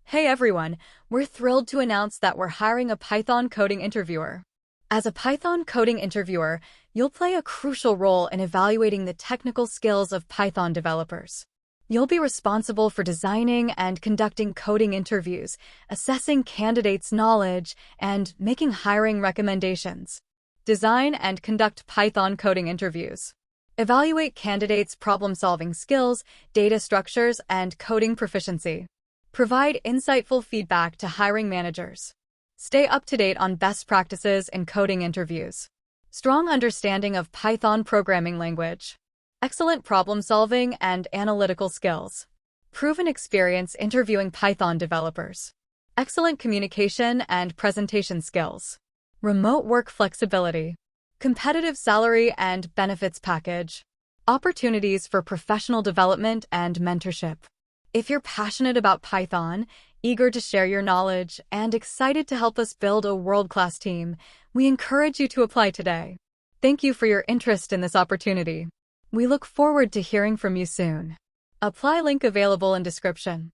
Hey everyone, we're thrilled to announce that we're hiring a Python coding interviewer. As a Python coding interviewer, you'll play a crucial role in evaluating the technical skills of Python developers. You'll be responsible for designing and conducting coding interviews, assessing candidates' knowledge, and making hiring recommendations. Design and conduct Python coding interviews. Evaluate candidates' problem-solving skills, data structures, and coding proficiency. Provide insightful feedback to hiring managers. Stay up to date on best practices in coding interviews. Strong understanding of Python programming language. Excellent problem-solving and analytical skills. Proven experience interviewing Python developers. Excellent communication and presentation skills. Remote work flexibility. Competitive salary and benefits package. Opportunities for professional development and mentorship. If you're passionate about Python, eager to share your knowledge, and excited to help us build a world-class team, we encourage you to apply today. Thank you for your interest in this opportunity. We look forward to hearing from you soon. Apply link available in description.